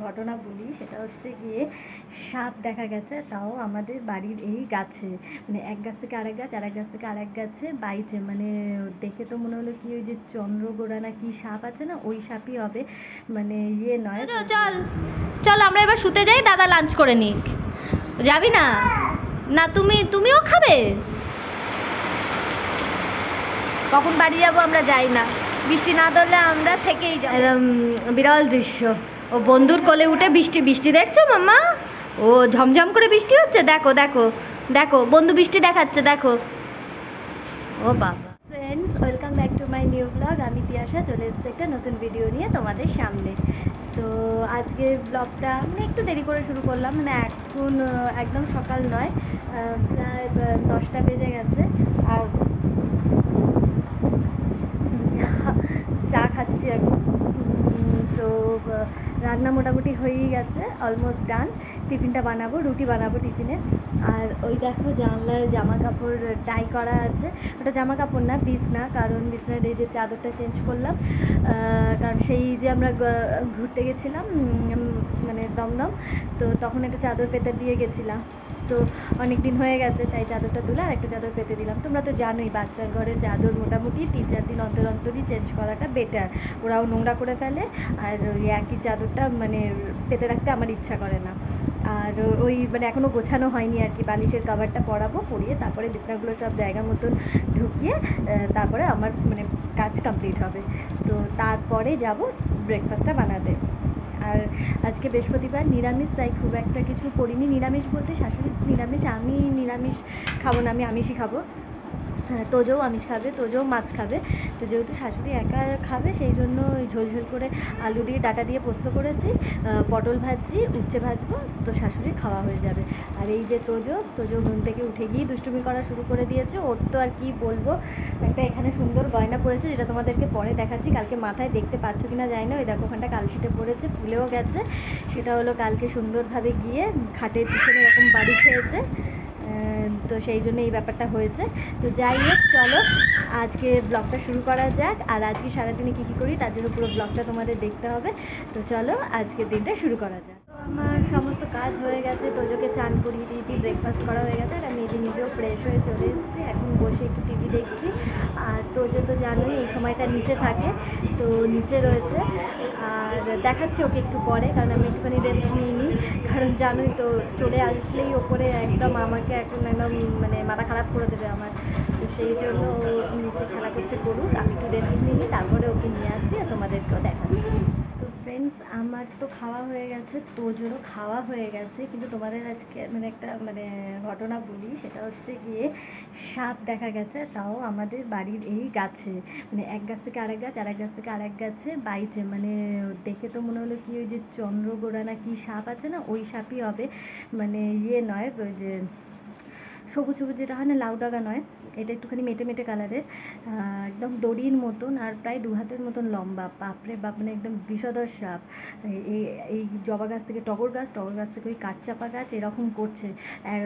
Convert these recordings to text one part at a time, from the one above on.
ঘটনা বলি, সেটা হচ্ছে গিয়ে সাপ দেখা গেছে, তাও আমাদের বাড়ির এই গাছে, মানে এক গাছ থেকে আরেক গাছ, আরেক গাছ থেকে আরেক গাছে বাইছে। মানে দেখে তো মনে হলো কি ওই যে চন্দ্রগোড়া না কি সাপ আছে না, ওই সাপই হবে, মানে ইয়ে নয়। চল চল আমরা এবার শুতে যাই, দাদা লাঞ্চ করে নিক। যাবি না? না তুমিও খাবে? কখন বাড়ি যাবো আমরা যাই না, বৃষ্টি না ধরলে আমরা থেকেই যাই। বিরল দৃশ্য, ও বন্ধুর কোলে উঠে বৃষ্টি বৃষ্টি দেখছো মাম্মা? ও ঝমঝম করে বৃষ্টি হচ্ছে, দেখো দেখো দেখো বন্ধু বৃষ্টি দেখাচ্ছে, দেখো। ও বাবা। Friends, welcome back to my new blog. আমি পিয়াসা চলে এসেছি একটা নতুন ভিডিও নিয়ে তোমাদের সামনে। তো আজকে ব্লগটা মানে একটু দেরি করে শুরু করলাম, মানে এখন একদম সকাল নয়, প্রায় 10টা বেজে গেছে। আর চা খাচ্ছি এখন। তো রান্না মোটামুটি হয়েই গেছে, অলমোস্ট ডান। টিফিনটা বানাবো, রুটি বানাবো টিফিনে। আর ওই দেখো জানলায় জামা কাপড় টাই করা আছে, ওটা জামা কাপড় না, বিছনা, কারণ বিছনার এই যে চাদরটা চেঞ্জ করলাম, কারণ সেই যে আমরা ঘুরতে গেছিলাম মানে দমদম, তো তখন একটা চাদর পেতে দিয়ে গেছিলাম, তো অনেক দিন হয়ে গেছে, তাই চাদরটা তুলে আর একটা চাদর পেতে দিলাম। তোমরা তো জানোই বাচ্চার ঘরে চাদর মোটামুটি 3-4 দিন অন্তর অন্তরই চেঞ্জ করাটা বেটার, ওরাও নোংরা করে ফেলে, আর ওই একই চাদরটা মানে পেতে রাখতে আমার ইচ্ছা করে না। আর ওই মানে এখনও গোছানো হয়নি আর কি, বালিশের কাভারটা পরাবো, পরিয়ে তারপরে বিছনাগুলো সব জায়গা মতন ঢুকিয়ে তারপরে আমার মানে কাজ কমপ্লিট হবে। তো তারপরে যাব ব্রেকফাস্টটা বানাতে। আর আজকে বৃহস্পতিবার, নিরামিষ, তাই খুব একটা কিছু করিনি। নিরামিষ বলতে শাশুড়ি নিরামিষ, আমি নিরামিষ খাবো না, আমি আমিষই খাবো। তোজও আমিষ খাবে, তোজও মাছ খাবে। তো যেহেতু শাশুড়ি একা খাবে, সেই জন্য ঝোল ঝোল করে আলু দিয়ে ডাঁটা দিয়ে পোস্ত করেছি, পটল ভাজছি, উচ্ছে ভাজবো, তো শাশুড়ি খাওয়া হয়ে যাবে। আর এই যে তোজো ঘুম থেকে উঠে গিয়ে দুষ্টুমি করা শুরু করে দিয়েছে। ওর তো আর কি বলবো, একটা এখানে সুন্দর গয়না পড়েছে, যেটা তোমাদেরকে পরে দেখাচ্ছি। কালকে মাথায় দেখতে পাচ্ছ কিনা জানি না, ওই দেখো ওখানটা কালশিটে পড়েছে, ফুলেও গেছে। সেটা হলো কালকে সুন্দরভাবে গিয়ে খাটের পিছনে এরকম বাড়ি খেয়েছে, তো সেই জন্য এই ব্যাপারটা হয়েছে। তো যাই হোক, চলো আজকে ব্লগটা শুরু করা যাক। আর আজকে সারাদিনে কী কী করি তার জন্য পুরো ব্লগটা তোমাদের দেখতে হবে। তো চলো আজকের দিনটা শুরু করা যাক। তো আমার সমস্ত কাজ হয়ে গেছে, তোজোকে চান করিয়ে দিয়েছি, ব্রেকফাস্ট করা হয়ে গেছে, আর আমি নিজেও ফ্রেশ হয়ে চলে এসেছি। এখন বসে একটু টিভি দেখছি। আর তোজো তো জানোই এই সময়টা নিচে থাকে, তো নিচে রয়েছে। আর দেখাচ্ছি ওকে একটু পরে, কারণ আমি একটুখানি রেস্ট নিয়ে নিই, কারণ জানোই তো চলে আসলেই ওপরে একদম আমাকে এখন একদম মানে মাথা খারাপ করে দেবে আমার। তো সেই জন্য নিচে খেলা করছে, করুক, আমি একটু রেস্ট নিয়ে নিই, তারপরে ওকে নিয়ে আসছি আর তোমাদেরকেও দেখাচ্ছি। তো ফ্রেন্ডস, আমার তো খাওয়া হয়ে গেছে, তোজোরও খাওয়া হয়ে গেছে, কিন্তু তোমাদের আজকে মানে একটা মানে ঘটনা বলি, সেটা হচ্ছে গিয়ে সাপ দেখা গেছে, তাও আমাদের বাড়ির এই গাছে, মানে এক গাছ থেকে আরেক গাছ, আরেক গাছ থেকে আরেক গাছে বাইছে। মানে দেখে তো মনে হলো কি ওই যে চন্দ্রগোড়া না কি সাপ আছে না, ওই সাপই হবে, মানে ইয়ে নয়, ওই যে সবুজ সবুজ যেটা হয় না, লাউ ডাগা নয়, এটা একটুখানি মেটে মেটে কালারের, একদম দড়ির মতন, আর প্রায় 2 হাতের মতন লম্বা। বাপরে বাপ, মানে একদম বিষধর সাপ। এই এই জবা গাছ থেকে টগর গাছ, টগর গাছ থেকে ওই কাঠচাপা গাছ, এরকম করছে। আর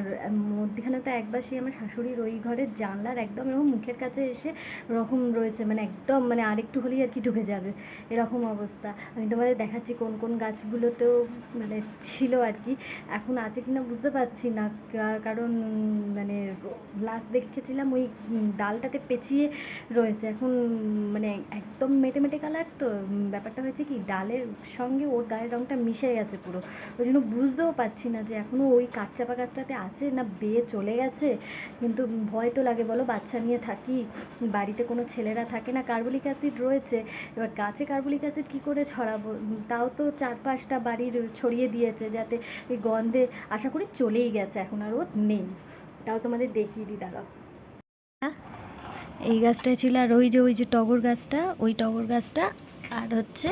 মধ্যখানে তো একবার সেই আমার শাশুড়ির ওই ঘরের জানলার একদম এরকম মুখের কাছে এসে ওরকম রয়েছে, মানে একদম মানে আরেকটু হলেই আর কি ঢুকে যাবে, এরকম অবস্থা। আমি তোমাদের দেখাচ্ছি কোন কোন গাছগুলোতেও মানে ছিল আর কি, এখন আছে কিনা বুঝতে পারছি না, কারণ মানে লাস্ট দেখেছিলাম ওই ডালটাতে পেঁচিয়ে রয়েছে। এখন মানে একদম মেটে মেটে কালার, তো ব্যাপারটা হয়েছে কি ডালের সঙ্গে ওর গায়ের রঙটা মিশে গেছে পুরো, ওই জন্য বুঝতেও পারছি না যে এখনও ওই কাঠচাপা গাছটাতে আছে না বেয়ে চলে গেছে। কিন্তু ভয় তো লাগে বলো, বাচ্চা নিয়ে থাকি, বাড়িতে কোনো ছেলেরা থাকে না, কার্বলিক অ্যাসিড রয়েছে, এবার গাছে কার্বলিক অ্যাসিড কী করে ছড়াবো, তাও তো 4-5টা বাড়ির ছড়িয়ে দিয়েছে, যাতে ওই গন্ধে আশা করি চলেই গেছে, এখন আর ও নেই। তাও তোমাদের দেখিয়ে দিই, দাঁড়াও। এই গাছটাই ছিল, আর ওই যে টগর গাছটা, ওই টগর গাছটা, আর হচ্ছে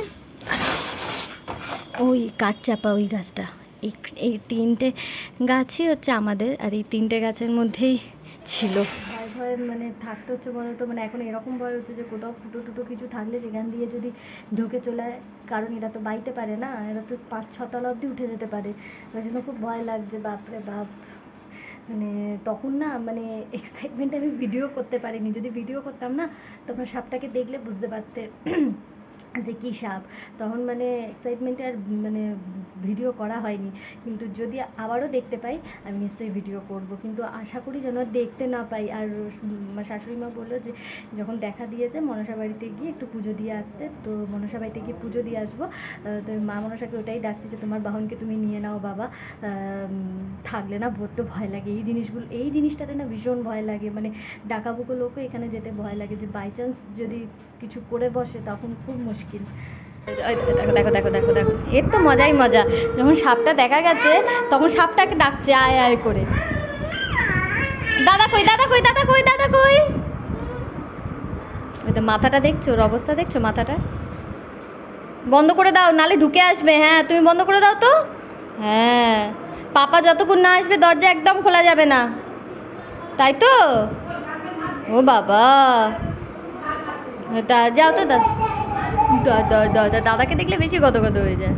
ওই কাঠচাপা ওই গাছটা, এই এই 3টে গাছই হচ্ছে আমাদের, আর এই 3টে গাছের মধ্যেই ছিল। ভয় ভয় মানে থাকতে হচ্ছে বলো তো, মানে এখন এরকম ভয় হচ্ছে যে কোথাও ফুটো টুটো কিছু থাকলে সেখান দিয়ে যদি ঢুকে চলে যায়, কারণ এরা তো বাইতে পারে না, এরা তো 5-6 তলা অবধি উঠে যেতে পারে, ওই জন্য খুব ভয় লাগছে, বাপরে বাপ। মানে তখন না মানে এক্সাইটমেন্টে আমি ভিডিও করতে পারিনি, যদি ভিডিও করতাম না তখন সাপটাকে দেখলে বুঝতে পারতে যে কী সাপ। তখন মানে এক্সাইটমেন্টে আর মানে ভিডিও করা হয়নি, কিন্তু যদি আবারও দেখতে পাই আমি নিশ্চয়ই ভিডিও করব, কিন্তু আশা করি যেন দেখতে না পাই। আর শাশুড়ি মা বললো যে যখন দেখা দিয়েছে মনসা বাড়িতে গিয়ে একটু পুজো দিয়ে আসতে, তো মনসা বাড়িতে গিয়ে পুজো দিয়ে আসবো। তো মা মনসাকে ওটাই ডাকছে যে তোমার বাহনকে তুমি নিয়ে নাও বাবা, থাকলে না বড্ড ভয় লাগে এই জিনিসটাতে না ভীষণ ভয় লাগে, মানে ডাকাবুকো লোকও এখানে যেতে ভয় লাগে, যে বাই চান্স যদি কিছু করে বসে তখন খুব মুশকিল। দেখো দেখো দেখো দেখো দেখো, এর তো মজাই মজা। যখন সাপটা দেখা গেছে তখন সাপটাকে ডাকছে আয় আয় করে, দাদা কই দাদা কই দাদা কই দাদা কই। ওই তো মাথাটা দেখছো, ওর অবস্থা দেখছো, মাথাটা বন্ধ করে দাও নালে ঢুকে আসবে। হ্যাঁ তুমি বন্ধ করে দাও তো। হ্যাঁ, পাপা যতক্ষণ না আসবে দরজা একদম খোলা যাবে না, তাই তো? ও বাবা, যাও তো দাদাকে দেখলে বেশি গত হয়ে যায়।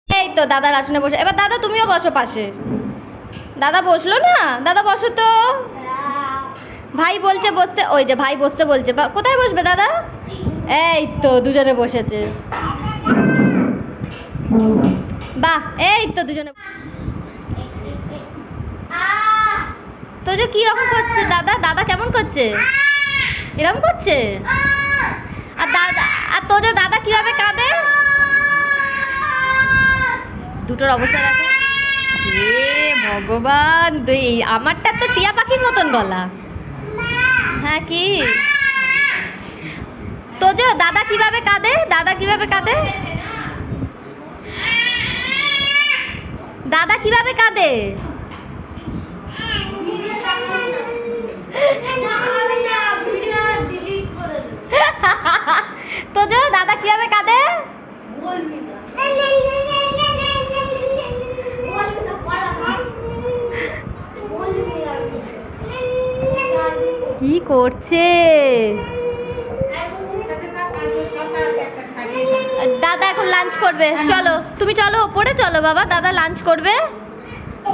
এই তো দাদার আসনে বসে, এবার দাদা তুমিও বসো পাশে। দাদা বসলো না, দাদা বসো তো। ভাই বলছে বসতে, ওই যে ভাই বসতে বলছে, কোথায় বসবে দাদা? এই তো দুজনে বসেছে, বাহ, এই তো দুজনে। তো যে কি রকম করছে দাদা, দাদা কেমন করছে, এরকম করছে। আর দাদা, আর তো যে দাদা কিভাবে কাঁদে, দুটোর অবস্থা দেখো। এ ভগবান, আমারটা তো টিয়া পাখির মতন গলা। হ্যাঁ কি তো যে দাদা কিভাবে কাঁদে, দাদা কিভাবে কাঁদে, দাদা কিভাবে কাঁদে। তো যে দাদা কিভাবে কাঁদে, কি করছে দাদা? এখন লাঞ্চ করবে, চলো তুমি, চলো ওপরে চলো বাবা, দাদা লাঞ্চ করবে।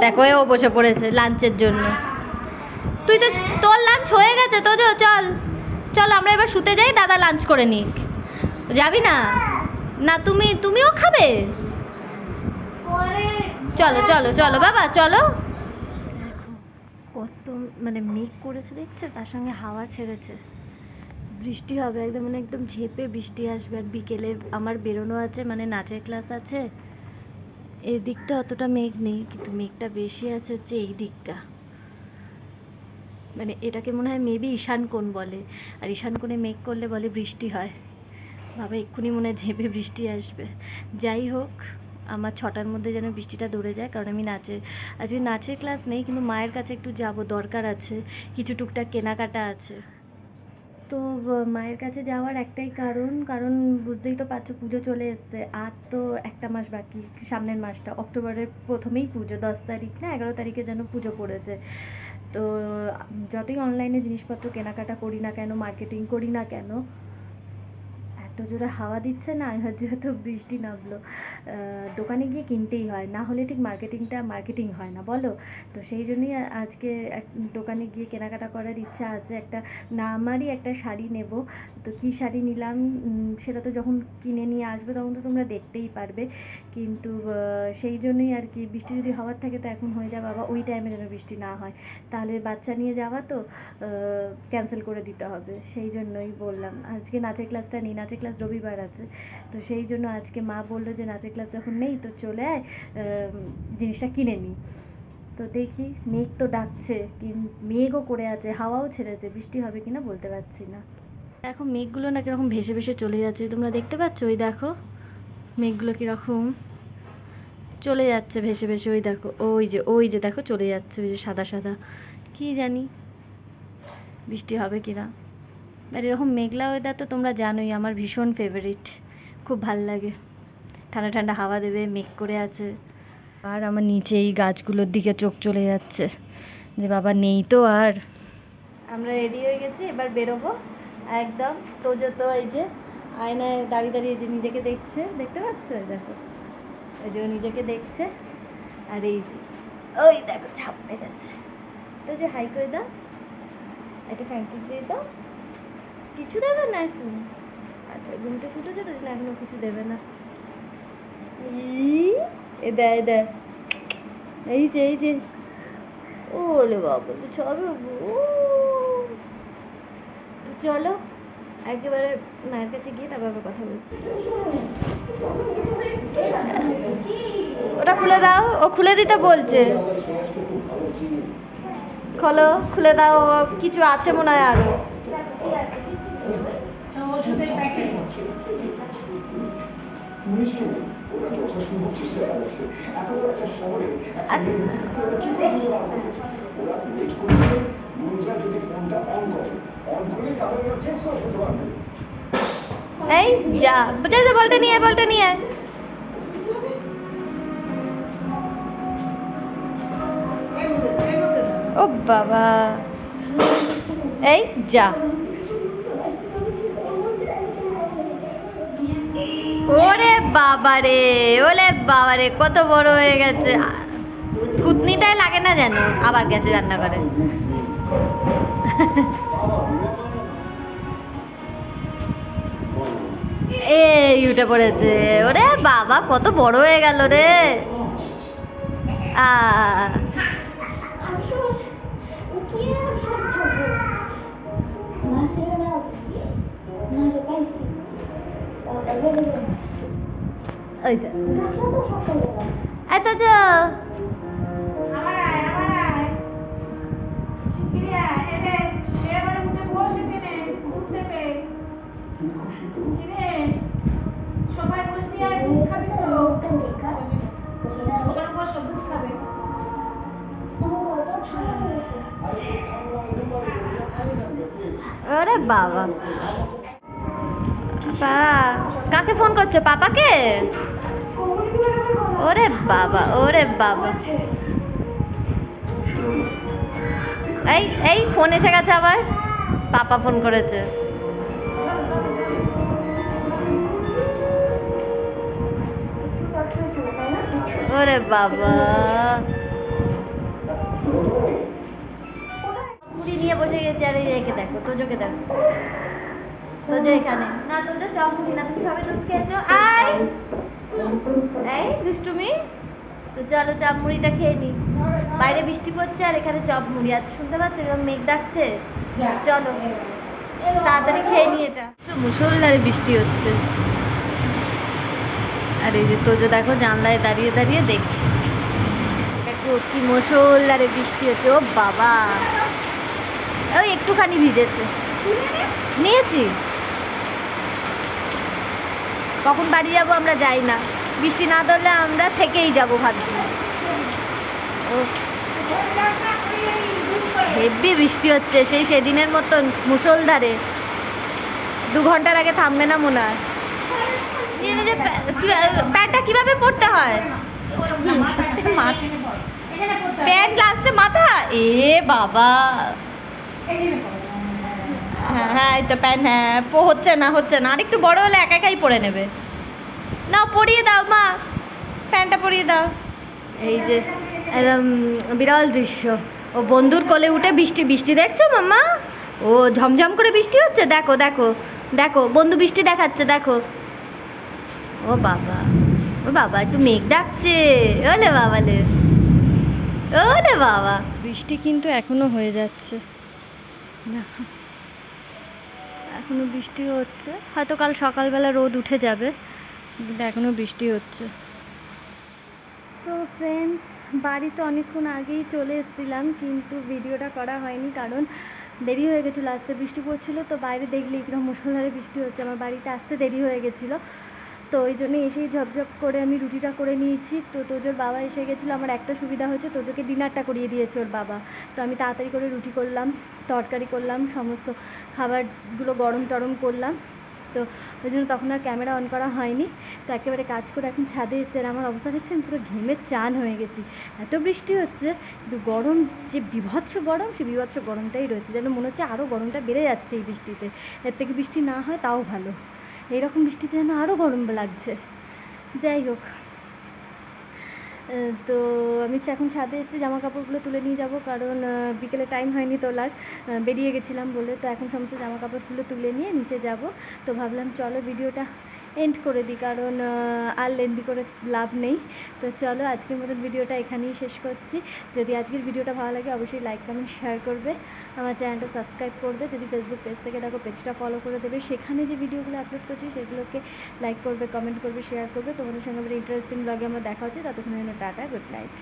দেখো ও বসে পড়েছে লাঞ্চের জন্য। তুই তো, তোর লাঞ্চ হয়ে গেছে তো, চল চল আমরা এবার শুতে যাই, দাদা লাঞ্চ করে নিক। যাবি না? না তুমিও খাবে? চলো চলো চলো বাবা চলো। কত মানে মেঘ করেছে দেখছো, তার সঙ্গে হাওয়া ছেড়েছে, বৃষ্টি হবে একদম, মানে একদম ঝেঁপে বৃষ্টি আসবে। আর বিকেলে আমার বেরোনো আছে, মানে নাচের ক্লাস আছে। এই দিকটা অতটা মেঘ নেই, কিন্তু মেঘটা বেশি আছে হচ্ছে এই দিকটা, মানে এটাকে মনে হয় মেবি ঈশান কোণ বলে, আর ঈশান কোণে মেঘ করলে বলে বৃষ্টি হয়। বাবা এক্ষুনি মনে হয় ঝেঁপে বৃষ্টি আসবে। যাই হোক, আমার 6টার মধ্যে যেন বৃষ্টিটা দূরে যায়, কারণ আমি আজকে নাচের ক্লাস নেই, কিন্তু মায়ের কাছে একটু যাব, দরকার আছে, কিছু টুকটাক কেনাকাটা আছে। তো মায়ের কাছে যাওয়ার একটাই কারণ বুঝতেই তো পারছো, পুজো চলে এসছে, আর তো একটা মাস বাকি, সামনের মাসটা অক্টোবরের প্রথমেই পুজো, 10 তারিখ না 11 তারিখে যেন পুজো পড়েছে। তো যতই অনলাইনে জিনিসপত্র কেনাকাটা করি না কেন, মার্কেটিং করি না কেন, এত জোরে হাওয়া দিচ্ছে না, আর যেহেতু বৃষ্টি নামলো, দোকানে গিয়ে কিনতেই হয়, না হলে ঠিক মার্কেটিং হয় না বলো। তো সেই জন্যই আজকে দোকানে গিয়ে কেনাকাটা করার ইচ্ছা আছে। আমারই একটা শাড়ি নেব, তো কী শাড়ি নিলাম সেটা তো যখন কিনে নিয়ে আসবে তখন তো তোমরা দেখতেই পারবে, কিন্তু সেই জন্যই আর কি, বৃষ্টি যদি হওয়ার থাকে তো এখন হয়ে যায় বাবা, ওই টাইমে যেন বৃষ্টি না হয়, তাহলে বাচ্চা নিয়ে যাওয়া তো ক্যান্সেল করে দিতে হবে। সেই জন্যই বললাম আজকে নাচের ক্লাসটা নেই, নাচের ক্লাস রবিবার আছে, তো সেই জন্য আজকে মা বললো যে নাচের ক্লাস যখন নেই তো চলে আয়, জিনিসটা কিনে নিই। তো দেখি, মেঘ তো ডাকছে, মেঘও করে আছে, হাওয়াও ছেড়েছে, বৃষ্টি হবে কিনা বলতে পারছি না। দেখো মেঘগুলো না কিরকম ভেসে ভেসে চলে যাচ্ছে, তোমরা দেখতে পাচ্ছ? ওই দেখো মেঘগুলো কিরকম চলে যাচ্ছে ভেসে ভেসে, ওই দেখো, ওই যে দেখো চলে যাচ্ছে, ওই যে সাদা সাদা, কি জানি বৃষ্টি হবে কিনা। আর এরকম মেঘলা ওয়েদার তো তোমরা জানোই আমার ভীষণ ফেভারিট, খুব ভাল লাগে, ঠান্ডা ঠান্ডা হাওয়া দেবে, মেঘ করে আছে। আর আমার নিচে এই গাছগুলোর দিকে চোখ চলে যাচ্ছে যে বাবা নেই তো আর। আমরা রেডি হয়ে গেছি, এবার বেরোবো একদম। তো এই যে আয়নায় দাঁড়িয়ে দাঁড়িয়ে যে নিজেকে দেখছে, দেখতে পাচ্ছ? দেখো ওই যে ও নিজেকে দেখছে। আর এই যে ওই দেখো ঝাপড়ে গেছে। তো যে হাই করে দাও, একটা ফ্যাঙ্কিস দিয়ে দাও। কিছু দেবে না এখন? আচ্ছা ঘুম থেকে উঠেছে তো এখনো কিছু দেবে না। এ দেয় দেয়, এই যে ওলে বাবা তো ছবে তো চলো একেবারে মায়ের কাছে গিয়ে তারপর আবার কথা বলছি। ওটা খুলে দাও, ও খুলে দিতে বলছে। খোলো, খুলে দাও, কিছু আছে মনে হয় আরো। এই যা বলটা নিয়ে আয়, বলটা নিয়ে আয়। ও বাবা, এই যা। ওরে বাবা রে, ওলে বাবা রে, কত বড় হয়ে গেছে। থুতনিটাই লাগে না যেন, আবার গেছে রান্না করে। এই উঠে পড়েছে। ওরে বাবা কত বড় হয়ে গেল রে। ওরে বাবা, কাকে ফোন করছো? পাপাকে? ওরে বাবা, ওরে বাবা, এই এই ফোন এসে গেছে আবার। পাপা ফোন করেছে। ওরে বাবা, মুড়ি নিয়ে বসে গেছে। আর এই রেখে দেখো, তোজোকে দেখো, তোজো এখানে না, তোজো চপ মুড়ি না, তুমি সবে দুধ খেয়েছো। আয় এই দুষ্টুমি, তো চলো চপ মুড়িটা খেয়ে নি। বাইরে বৃষ্টি পড়ছে আর এখানে চপ মুড়ি। আর শুনতে পাচ্ছ এরকম মেঘ ডাকছে। চলো তাড়াতাড়ি খেয়ে নি এটা। মুষলধারে বৃষ্টি হচ্ছে। আর এই যে তোজো দেখো জানলায় দাঁড়িয়ে দাঁড়িয়ে দেখছে। দেখো কি মুষলধারে বৃষ্টি হচ্ছে। ও বাবা, ওই একটুখানি ভিজেছে। নিয়েছি। কখন বাড়ি যাবো আমরা যাই না, বৃষ্টি না ধরলে আমরা থেকেই যাবো ভাবছি। হেভি বৃষ্টি হচ্ছে, সেই সেদিনের মতন মুষলধারে। 2 ঘন্টার আগে থামবে না মনে হয়। প্যান্টটা কিভাবে পরতে হয়? প্যান্ট লাস্টে মাথা। এ বাবা, হ্যাঁ হ্যাঁ এই তো প্যান্ট। হ্যাঁ হচ্ছে না, হচ্ছে না। আরেকটু বড় হলে একা একাই পরে নেবে। নাও পরিয়ে দাও মা, প্যান্টটা পরিয়ে দাও। এই যে একদম বিরল দৃশ্য। ও বন্ধুর কোলে উঠে বৃষ্টি, বৃষ্টি দেখছো মাম্মা? ও ঝমঝম করে বৃষ্টি হচ্ছে। দেখো দেখো দেখো, বন্ধু বৃষ্টি দেখাচ্ছে দেখো। ও বাবা, ও বাবা একটু মেঘ ডাকছে। ওলে বাবালে, ওলে বাবা। বৃষ্টি কিন্তু এখনো হয়ে যাচ্ছে, দেখো এখনো বৃষ্টি হচ্ছে। হয়তো কাল সকালবেলা রোদ উঠে যাবে, কিন্তু এখনো বৃষ্টি হচ্ছে। তো ফ্রেন্ডস, বাড়িতে অনেকক্ষণ আগেই চলে এসেছিলাম, কিন্তু ভিডিওটা করা হয়নি কারণ দেরি হয়ে গেছিলো। আসতে বৃষ্টি পড়ছিলো, তো বাইরে দেখলে কিরকম মুষলধারে বৃষ্টি হচ্ছে। আমার বাড়িতে আসতে দেরি হয়ে গেছিলো, তো ওই জন্য এসেই ঝপঝপ করে আমি রুটিটা করে নিয়েছি। তো তোজোর বাবা এসে গেছিলো। আমার একটা সুবিধা হয়েছে, তোজোকে ডিনারটা করিয়ে দিয়েছে ওর বাবা। তো আমি তাড়াতাড়ি করে রুটি করলাম, তরকারি করলাম, সমস্ত খাবারগুলো গরম টরম করলাম। তো ওই জন্য তখন আর ক্যামেরা অন করা হয়নি। তো একেবারে কাজ করে এখন ছাদে এসছে। আর আমার অবস্থা দেখছেন, পুরো ঘেমে চান হয়ে গেছি। এত বৃষ্টি হচ্ছে, কিন্তু গরম যে বিভৎস গরম, সেই বিভৎস গরমটাই রয়েছে। যেন মনে হচ্ছে আরও গরমটা বেড়ে যাচ্ছে এই বৃষ্টিতে। এর থেকে বৃষ্টি না হয় তাও ভালো, এইরকম বৃষ্টিতে যেন আরও গরম লাগছে। যাই হোক, তো আমি এখন ছাদে এসেছি, জামা কাপড়গুলো তুলে নিয়ে যাব, কারণ বিকেলে টাইম হয়নি তোলার, বেরিয়ে গেছিলাম বলে। তো এখন সমস্ত জামা কাপড়গুলো তুলে নিয়ে নিচে যাব। তো ভাবলাম চলো ভিডিওটা এন্ড করে দিই, কারণ আর লেন্দি করে লাভ নেই। তো চলো আজকের মতন ভিডিওটা এখানেই শেষ করছি। যদি আজকের ভিডিওটা ভালো লাগে অবশ্যই লাইক কমেন্ট শেয়ার করবে, আমার চ্যানেলটা সাবস্ক্রাইব করবে, যদি ফেসবুক পেজ থেকে দেখো পেজটা ফলো করে দেবে, সেখানে যে ভিডিওগুলো আপলোড করছি সেগুলোকে লাইক করবে, কমেন্ট করবে, শেয়ার করবে। তোমাদের সঙ্গে আমার ইন্টারেস্টিং ব্লগে আমার দেখা হচ্ছে, ততক্ষণের জন্য টাটা, গুড নাইট।